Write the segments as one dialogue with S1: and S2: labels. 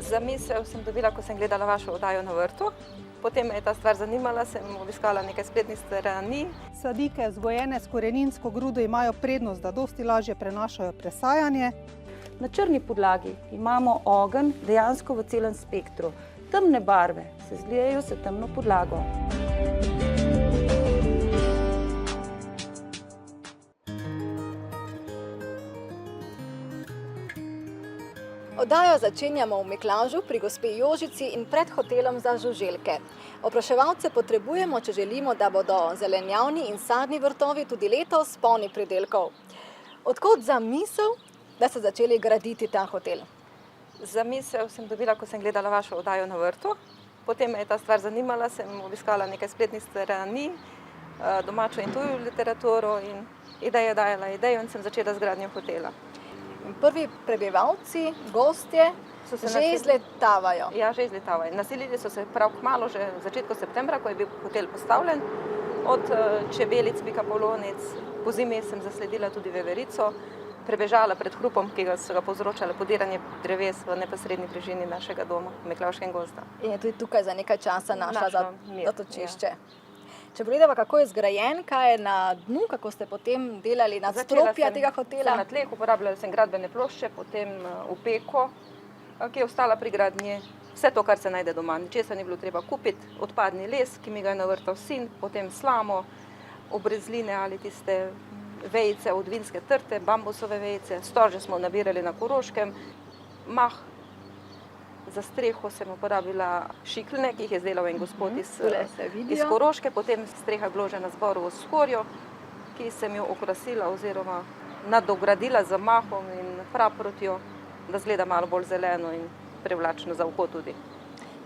S1: Zamisel sem dobila, ko sem gledala vašo oddajo na vrtu. Potem me je ta stvar zanimala, sem obiskala nekaj spletnih strani.
S2: Sadike vzgojene s koreninsko grudo imajo prednost, da dosti lažje prenašajo presajanje.
S3: Na črni podlagi imamo ogenj dejansko v celem spektru. Temne barve se zlijejo s temno podlago.
S4: Oddajo začenjamo v Miklavžu pri gospe Jožici in pred hotelom za žuželke. Opraševalce potrebujemo, če želimo, da bodo zelenjavni in sadni vrtovi tudi letos polni pridelkov. Odkot zamisel, da ste začeli graditi ta hotel?
S1: Zamisel sem dobila, ko sem gledala vašo oddajo na vrtu. Potem me je ta stvar zanimala, sem obiskala nekaj spletnih strani, domačo in tujo literaturo in ideja dajala idejo in sem začela z gradnjo hotela.
S4: Prvi prebivalci, gostje že izletavajo.
S1: Ja, že izletavajo. Naselili so se prav kmalu, že v začetku septembra, ko je bil hotel postavljen. Od čebelic, pikapolonic, po zimi sem zasledila tudi veverico, prebežala pred hrupom, ki so ga povzročale podiranje dreves v neposredni bližini našega doma, v Miklavškem gozdu.
S4: In je tudi tukaj za nekaj časa našla zatočišče.
S1: Ja.
S4: Če pogledava, kako je zgrajen, kaj je na dnu, kako ste potem delali nadstropja tega hotela?
S1: Na tleh uporabljala sem gradbene plošče, potem opeko, ki je ostala pri gradnji. Vse to, kar se najde doma. Ničesar ni bilo treba kupiti, odpadni les, ki mi ga je navrtal sin, potem slamo, obrezline ali tiste vejice od vinske trte, bambusove vejice. Storže smo nabirali na Koroškem, mah. Za streho sem uporabila šikline, ki jih je izdelal en gospod iz Koroške, potem streha je vložena z borovo skorjo, ki sem jo okrasila oziroma nadogradila z mahom in praprotjo, da izgleda malo bolj zeleno in privlačno za oko tudi.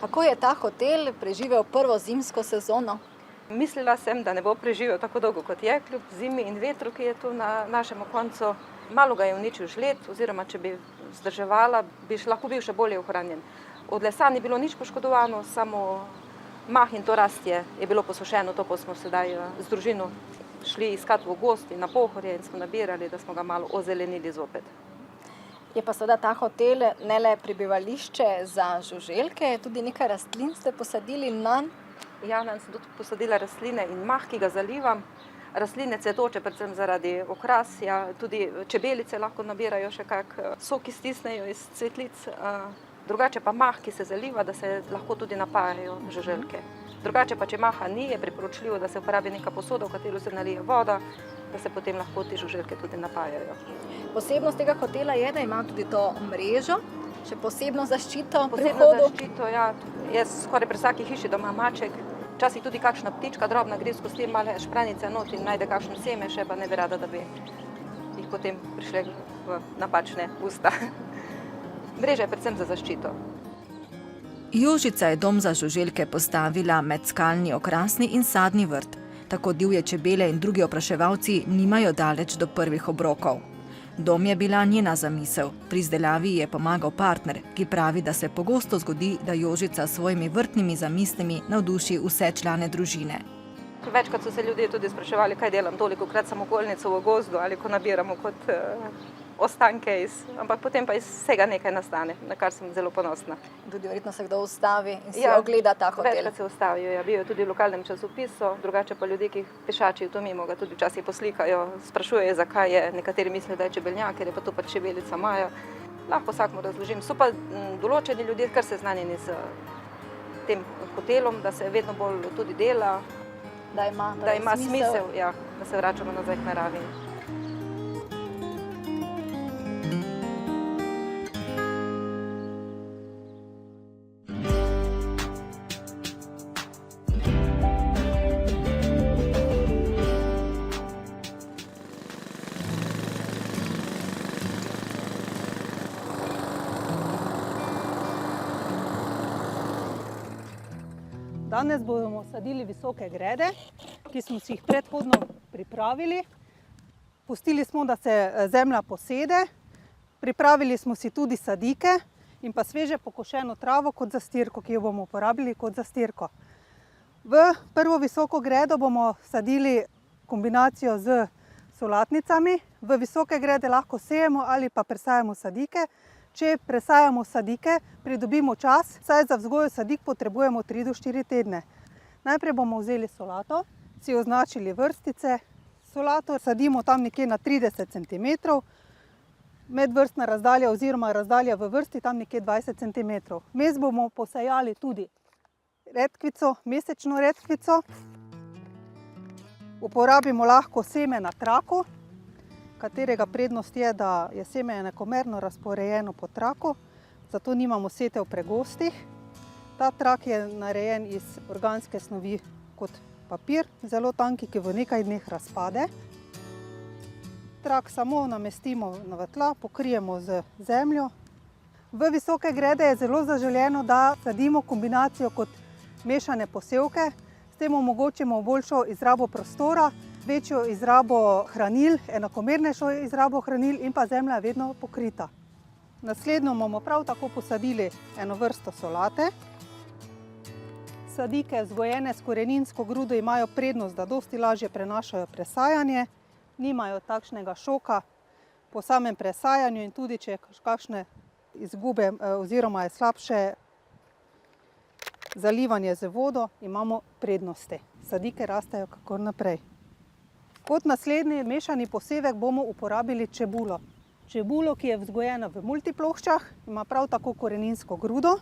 S4: Kako je ta hotel preživel prvo zimsko sezono?
S1: Mislila sem, da ne bo preživel tako dolgo kot je, kljub zimi in vetru, ki je tu na našem koncu. Malo ga je uničil žled, oziroma če bi vzdrževala, bi lahko bil še bolje ohranjen. Od lesa ni bilo nič poškodovano, samo mah in to rastje je bilo posušeno, to pa smo sedaj z družino šli iskati v gosti na Pohorje in smo nabirali, da smo ga malo ozelenili zopet.
S4: Je pa seveda ta hotel ne le prebivališče za žuželke, tudi nekaj rastlin ste posadili nanj?
S1: Ja, nanj sem tudi posadila rastline in mah, ki ga zalivam. Rastline cvetoče, predvsem zaradi okrasja, tudi čebelice lahko nabirajo še kak sok, stisnejo iz cvetlic. Drugače pa mah, ki se zaliva, da se lahko tudi napajajo žuželke. Drugače pa, če maha ni, je priporočljivo, da se uporabi neka posoda, v katero se nalije voda, da se potem lahko te žuželke tudi napajajo.
S4: Posebnost tega hotela je, da ima tudi to mrežo, še posebno zaščito pri vhodu.
S1: Posebno zaščito, ja. Jaz skoraj pri vsaki hiši doma maček. Včasih tudi kakšna ptička drobna gre skozi te male špranice not in najde kakšno seme, še pa ne bi rada, da bi jih potem prišle v napačne usta. Mreža je predvsem za zaščito.
S4: Jožica je dom za žuželke postavila med skalni okrasni in sadni vrt. Tako divje čebele in drugi opraševalci nimajo daleč do prvih obrokov. Dom je bila njena zamisel. Pri izdelavi je pomagal partner, ki pravi, da se pogosto zgodi, da Jožica s svojimi vrtnimi zamislimi navduši vse člane družine.
S1: Večkrat so se ljudje tudi spraševali, kaj delam tolikokrat samokolnico v gozdu ali ko nabiramo kot ostanke, ampak potem pa iz vsega nekaj nastane, na kar sem zelo ponosna.
S4: Tudi verjetno se kdo ustavi in si ogleda ta hotel.
S1: Večkrat se ustavijo, ja, bijo tudi v lokalnem časopisu, drugače pa ljudje, ki pešačijo to mimo, ga tudi včasih poslikajo, sprašujejo, zakaj je, nekateri mislijo, da je čebeljak, ker je pa to pač čebelica Maja. Lahko vsakmu razložim. So pa določeni ljudje kar seznanjeni s tem hotelom, da se vedno bolj tudi dela, da ima smisel, ja, da se vračamo nazaj k naravi.
S2: Danes bomo sadili visoke grede, ki smo si jih predhodno pripravili. Pustili smo, da se zemlja posede. Pripravili smo si tudi sadike in pa sveže pokošeno travo kot zastirko, ki jo bomo uporabili kot zastirko. V prvo visoko gredo bomo sadili kombinacijo z solatnicami. V visoke grede lahko sejemo ali pa presajamo sadike. Če presajamo sadike, pridobimo čas, saj za vzgojo sadik potrebujemo 3 do 4 tedne. Najprej bomo vzeli solato, si označili vrstice. Solato sadimo tam nekje na 30 cm, medvrstna razdalja oziroma razdalja v vrsti tam nekje 20 cm. Vmes bomo posejali tudi redkvico, mesečno redkvico. Uporabimo lahko seme na traku, katerega prednost je, da je seme enakomerno razporejeno po traku, zato nimamo setev pregostih. Ta trak je narejen iz organske snovi kot papir, zelo tanki, ki v nekaj dneh razpade. Trak samo namestimo v tla, pokrijemo z zemljo. V visoke grede je zelo zaželeno, da sadimo kombinacijo kot mešane posevke. S tem omogočimo boljšo izrabo prostora, večjo izrabo hranil, enakomernejšo izrabo hranil in pa zemlja je vedno pokrita. Naslednjo bomo prav tako posadili eno vrsto solate. Sadike vzgojene s koreninsko grudo imajo prednost, da dosti lažje prenašajo presajanje, nimajo takšnega šoka po samem presajanju in tudi če je kakšne izgube oziroma je slabše zalivanje z vodo, imamo prednosti. Sadike rastejo kakor naprej. Kot naslednji mešani posevek bomo uporabili čebulo. Čebulo, ki je vzgojena v multiploščah, ima prav tako koreninsko grudo.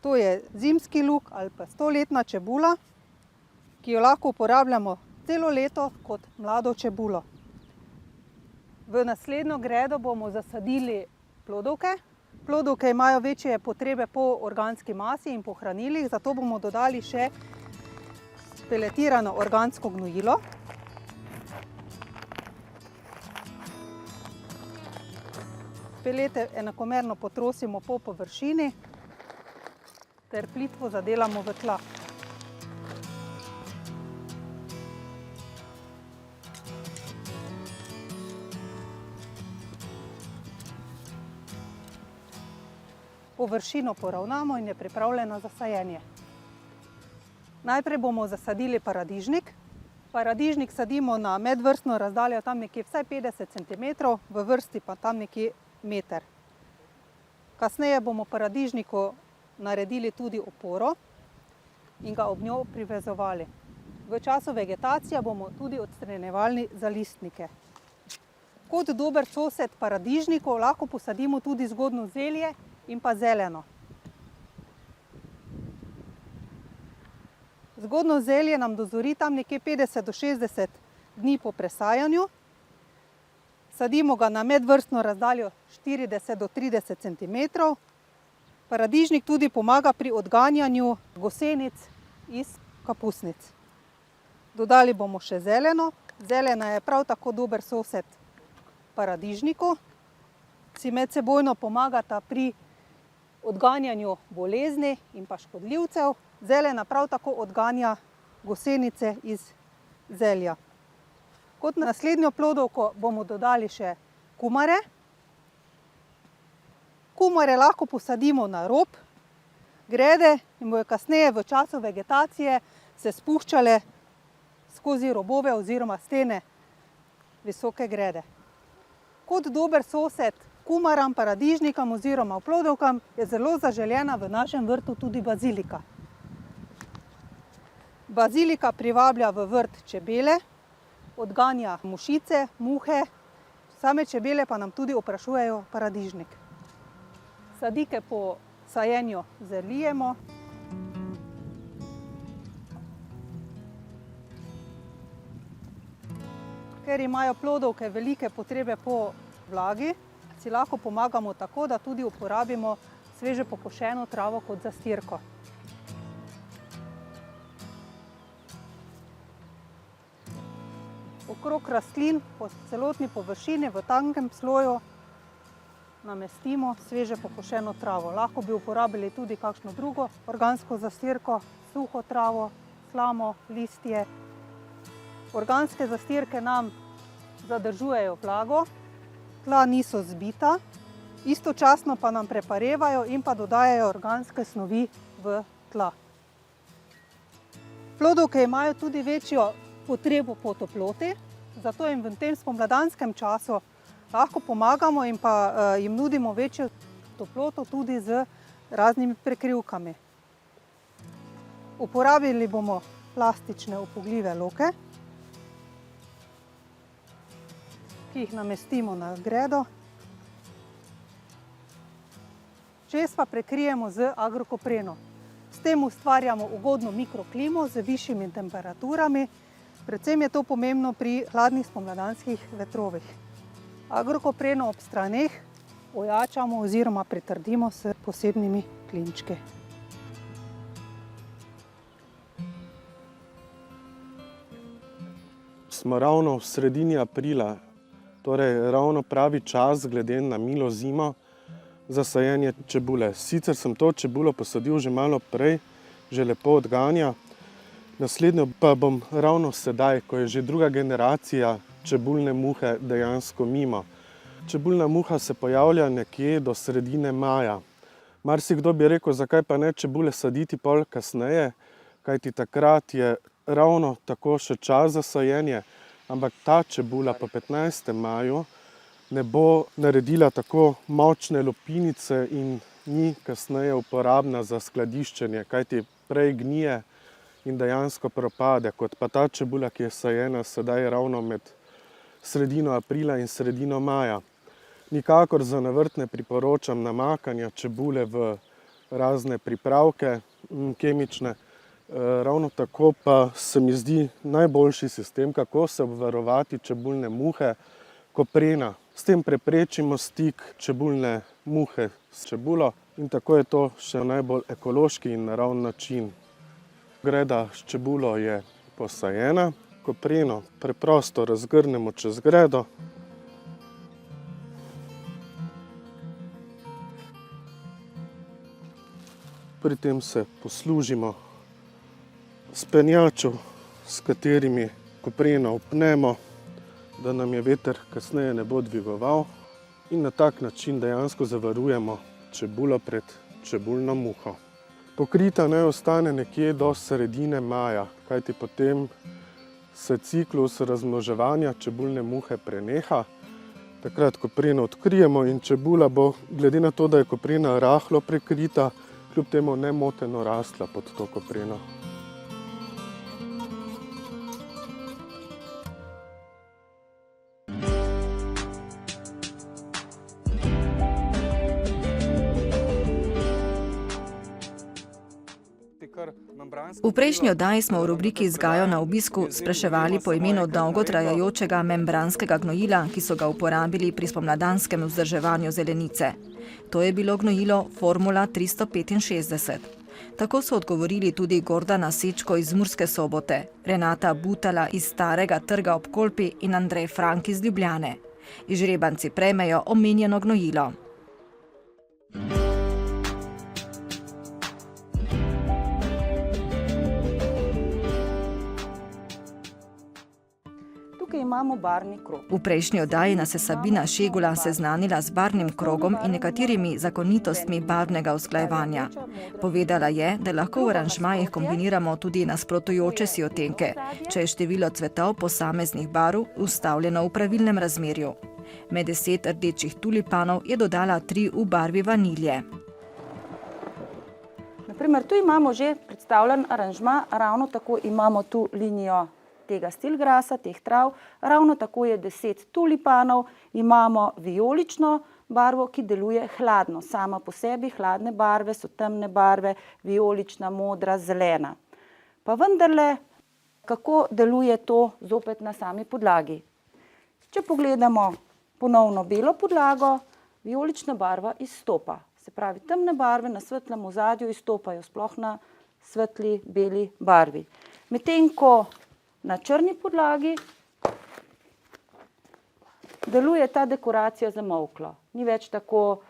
S2: To je zimski luk ali pa 100-letna čebula, ki jo lahko uporabljamo celo leto kot mlado čebulo. V naslednjo gredo bomo zasadili plodovke. Plodovke imajo večje potrebe po organski masi in po hranilih, zato bomo dodali še peletirano organsko gnojilo. Pelete enakomerno potrosimo po površini ter plitvo zadelamo v tla. Površino poravnamo in je pripravljena za sajenje. Najprej bomo zasadili paradižnik. Paradižnik sadimo na medvrstno razdaljo tam nekje vsaj 50 cm, v vrsti pa tam nekje meter. Kasneje bomo paradižniku naredili tudi oporo in ga ob njo privezovali. V času vegetacije bomo tudi odstranjevali zalistnike. Kot dober sosed paradižnikov lahko posadimo tudi zgodnjo zelje in pa zeleno. Zgodnjo zelje nam dozori tam nekje 50 do 60 dni po presajanju. Sadimo ga na medvrstno razdaljo 40 do 30 cm. Paradižnik tudi pomaga pri odganjanju gosenic iz kapusnic. Dodali bomo še zeleno. Zelena je prav tako dober sosed paradižniku. Si medsebojno pomagata pri odganjanju bolezni in pa škodljivcev. Zelena prav tako odganja gosenice iz zelja. Kot naslednjo plodovko bomo dodali še kumare. Kumare lahko posadimo na rob grede in bojo kasneje v času vegetacije se spuščale skozi robove oziroma stene visoke grede. Kot dober sosed kumaram, paradižnikam oziroma plodovkam je zelo zaželena v našem vrtu tudi bazilika. Bazilika privablja v vrt čebele, odganja mušice, muhe, same čebele pa nam tudi oprašujejo paradižnik. Sadike po sajenju zalijemo. Ker imajo plodovke velike potrebe po vlagi, si lahko pomagamo tako, da tudi uporabimo sveže pokošeno travo kot zastirko. Okrog rastlin po celotni površini v tankem sloju namestimo sveže pokošeno travo. Lahko bi uporabili tudi kakšno drugo organsko zastirko, suho travo, slamo, listje. Organske zastirke nam zadržujejo vlago, tla niso zbita, istočasno pa nam preparevajo in pa dodajajo organske snovi v tla. Plodovke imajo tudi večjo potrebo po toploti, zato jim v tem spomladanskem času lahko pomagamo in pa jim nudimo večjo toploto tudi z raznimi prekrivkami. Uporabili bomo plastične upogljive loke, ki jih namestimo na gredo. Čez pa prekrijemo z agrokopreno. S tem ustvarjamo ugodno mikroklimo z višjimi temperaturami. Predvsem je to pomembno pri hladnih spomladanskih vetrovih. Agrokopreno ob straneh ojačamo oziroma pritrdimo s posebnimi klinčki.
S5: Smo ravno v sredini aprila, torej ravno pravi čas glede na milo zimo za sajenje čebule. Sicer sem to čebulo posadil že malo prej, že lepo odganja. Naslednjo pa bom ravno sedaj, ko je že druga generacija čebulne muhe dejansko mimo. Čebulna muha se pojavlja nekje do sredine maja. Marsikdo bi rekel, zakaj pa ne čebule saditi pol kasneje, kajti takrat je ravno tako še čas za sajenje, ampak ta čebula po 15. maju ne bo naredila tako močne lupinice in ni kasneje uporabna za skladiščenje, kajti prej gnije in dejansko propade, kot pa ta čebula, ki je sajena sedaj ravno med sredino aprila in sredino maja. Nikakor za navrtne priporočam namakanja čebule v razne pripravke kemične. Ravno tako pa se mi zdi najboljši sistem, kako se obvarovati čebulne muhe, koprena. S tem preprečimo stik čebulne muhe s čebulo in tako je to še najbolj ekološki in naravni način. Greda s čebulo je posajena, kopreno preprosto razgrnemo čez gredo. Pri tem se poslužimo s penjačo, s katerimi kopreno upnemo, da nam je veter kasneje ne bo dvigoval in na tak način dejansko zavarujemo čebulo pred čebulno muho. Pokrita naj ostane nekje do sredine maja, kajti potem se ciklus razmnoževanja čebulne muhe preneha. Takrat kopreno odkrijemo in čebula bo, glede na to, da je koprena rahlo prekrita, kljub temu nemoteno rasla pod to kopreno.
S4: V prejšnji oddaji smo v rubriki Vzgajo na obisku spraševali po imenu dolgo trajajočega membranskega gnojila, ki so ga uporabili pri spomladanskem vzdrževanju zelenice. To je bilo gnojilo Formula 365. Tako so odgovorili tudi Gordana Sečko iz Murske Sobote, Renata Butala iz Starega trga ob Kolpi in Andrej Frank iz Ljubljane. Izžrebanci prejmejo omenjeno gnojilo.
S3: Tukaj imamo barvni krog.
S4: V prejšnji oddaji nas je Sabina Šegula seznanila z barvnim krogom in nekaterimi zakonitostmi barvnega usklajevanja. Povedala je, da lahko v aranžmajih kombiniramo tudi nasprotujoče si odtenke, če je število cvetov posameznih barv ustavljeno v pravilnem razmerju. Med 10 rdečih tulipanov je dodala 3 v barvi vanilje.
S3: Naprimer, tu imamo že predstavljen aranžma, ravno tako imamo tu linijo tega stilgrasa, teh trav, ravno tako je 10 tulipanov, imamo vijolično barvo, ki deluje hladno. Sama po sebi hladne barve so temne barve, vijolična, modra, zelena. Pa vendarle, kako deluje to zopet na sami podlagi? Če pogledamo ponovno belo podlago, vijolična barva izstopa. Se pravi, temne barve na svetlem ozadju izstopajo, sploh na svetli beli barvi. Medtem ko na črni podlagi deluje ta dekoracija zamolklo. Ni več tako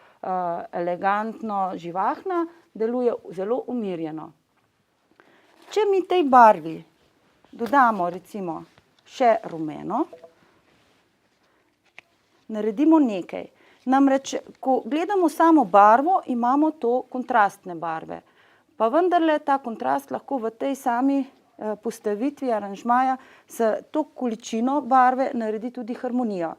S3: elegantno, živahna, deluje zelo umirjeno. Če mi tej barvi dodamo recimo še rumeno, naredimo nekaj. Namreč, ko gledamo samo barvo, imamo to kontrastne barve. Pa vendarle ta kontrast lahko v tej sami postavitvi aranžmaja s to količino barve naredi tudi harmonijo.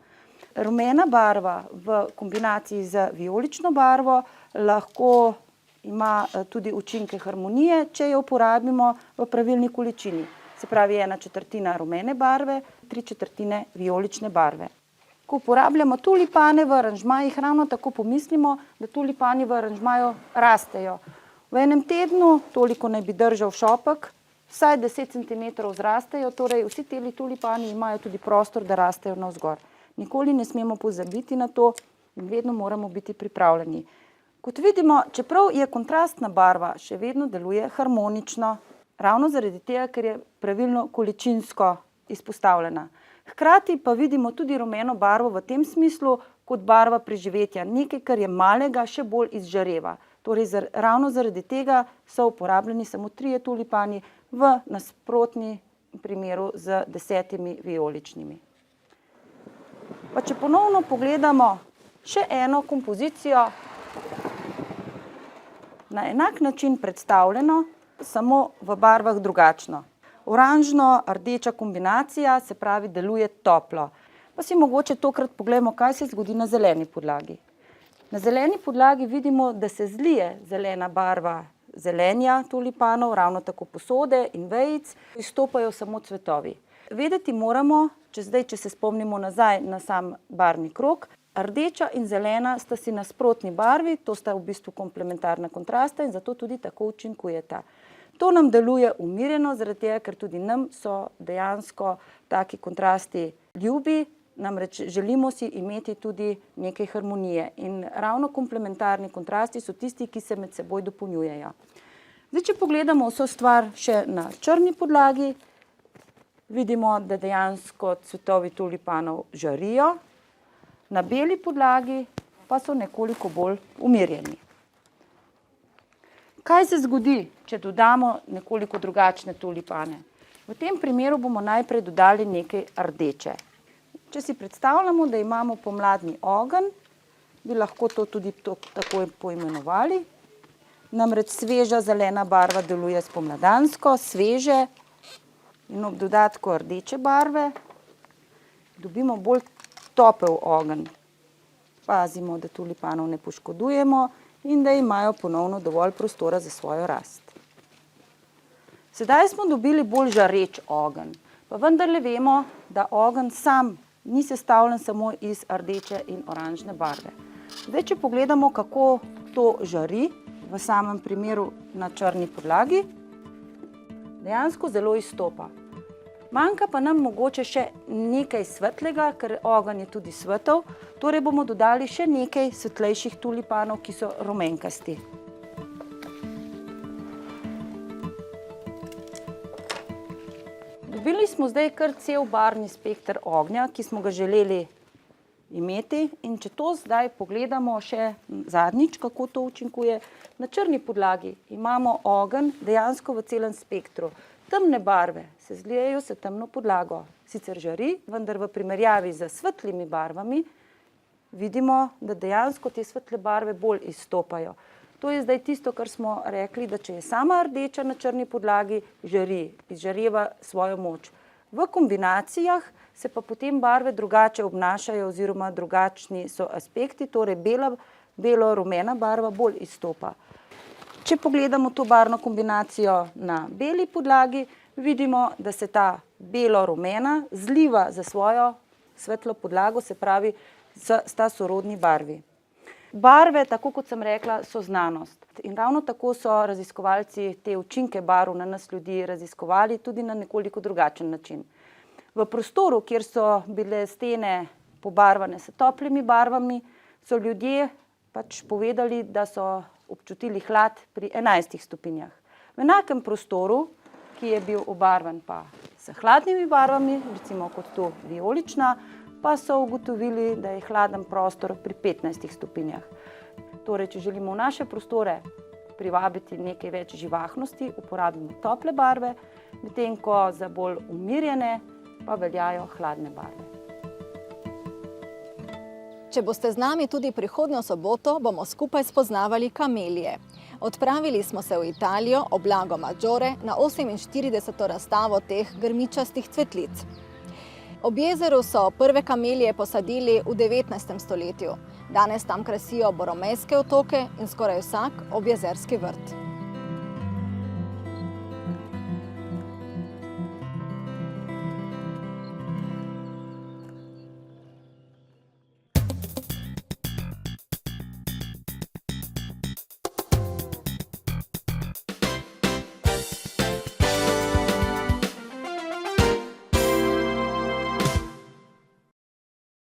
S3: rumena barva v kombinaciji z vijolično barvo lahko ima tudi učinke harmonije, če jo uporabimo v pravilni količini. Se pravi 1/4 rumene barve, 3/4 vijolične barve. Ko uporabljamo tulipane v aranžmajih, ravno tako pomislimo, da tulipani v aranžmaju rastejo. V enem tednu, toliko naj bi držal šopek, vsaj 10 cm zrastejo, torej vsi ti tulipani imajo tudi prostor, da rastejo navzgor. Nikoli ne smemo pozabiti na to in vedno moramo biti pripravljeni. Kot vidimo, čeprav je kontrastna barva, še vedno deluje harmonično, ravno zaradi tega, ker je pravilno količinsko izpostavljena. Hkrati pa vidimo tudi rumeno barvo v tem smislu kot barva preživetja, nekaj, kar je malega, še bolj izžareva. Torej, ravno zaradi tega so uporabljeni samo 3 tulipani v nasprotni primeru z 10 vijoličnimi. Pa če ponovno pogledamo še eno kompozicijo, na enak način predstavljeno, samo v barvah drugačno. Oranžno-rdeča kombinacija, se pravi, deluje toplo. Pa si mogoče tokrat pogledamo, kaj se zgodi na zeleni podlagi. Na zeleni podlagi vidimo, da se zlije zelena barva zelenja tulipanov, ravno tako posode in vejic, izstopajo samo cvetovi. Vedeti moramo, če se spomnimo nazaj na sam barvni krog, rdeča in zelena sta si nasprotni barvi, to sta v bistvu komplementarna kontrasta in zato tudi tako učinkujeta. To nam deluje umirjeno, zaradi tega, ker tudi nam so dejansko taki kontrasti ljubi, namreč želimo si imeti tudi nekaj harmonije in ravno komplementarni kontrasti so tisti, ki se med seboj dopolnjujejo. Zdaj, če pogledamo vso stvar še na črni podlagi, vidimo, da dejansko cvetovi tulipanov žarijo, na beli podlagi pa so nekoliko bolj umirjeni. Kaj se zgodi, če dodamo nekoliko drugačne tulipane? V tem primeru bomo najprej dodali nekaj rdeče. Če si predstavljamo, da imamo pomladni ogenj, bi lahko to tudi tako poimenovali. Namreč sveža zelena barva deluje spomladansko, sveže in ob dodatku rdeče barve dobimo bolj topel ogenj. Pazimo, da tulipanov ne poškodujemo in da imajo ponovno dovolj prostora za svojo rast. Sedaj smo dobili bolj žareč ogenj, pa vendarle vemo, da ogenj sam ni sestavljen samo iz rdeče in oranžne barve. Zdaj, če pogledamo, kako to žari v samem primeru na črni podlagi, dejansko zelo izstopa. Manjka pa nam mogoče še nekaj svetlega, ker ogenj je tudi svetel, torej bomo dodali še nekaj svetlejših tulipanov, ki so rumenkasti. Dobili smo zdaj kar cel barvni spekter ognja, ki smo ga želeli imeti, in če to zdaj pogledamo še zadnjič, kako to učinkuje, na črni podlagi imamo ogenj dejansko v celem spektru. Temne barve se zlijejo s temno podlago, sicer žari, vendar v primerjavi z svetlimi barvami vidimo, da dejansko te svetle barve bolj izstopajo. To je zdaj tisto, kar smo rekli, da če je sama rdeča na črni podlagi, žari, izžareva svojo moč. V kombinacijah se pa potem barve drugače obnašajo oziroma drugačni so aspekti, torej belo-rumena barva bolj izstopa. Če pogledamo to barvno kombinacijo na beli podlagi, vidimo, da se ta belo-rumena zliva za svojo svetlo podlago, se pravi, sta sorodni barvi. Barve, tako kot sem rekla, so znanost. In ravno tako so raziskovalci te učinke barv na nas ljudi raziskovali tudi na nekoliko drugačen način. V prostoru, kjer so bile stene pobarvane s toplimi barvami, so ljudje pač povedali, da so občutili hlad pri 11 stopinjah. V enakem prostoru, ki je bil obarvan pa s hladnimi barvami, recimo kot tu vijolična, pa so ugotovili, da je hladen prostor pri 15 stopinjah. Torej, če želimo v naše prostore privabiti nekaj več živahnosti, uporabimo tople barve, medtem ko za bolj umirjene pa veljajo hladne barve.
S4: Če boste z nami tudi prihodnjo soboto, bomo skupaj spoznavali kamelije. Odpravili smo se v Italijo, ob Lago Maggiore, na 48. razstavo teh grmičastih cvetlic.
S6: Ob jezeru so prve kamelije posadili v 19. stoletju. Danes tam krasijo boromejske otoke in skoraj vsak objezerski vrt.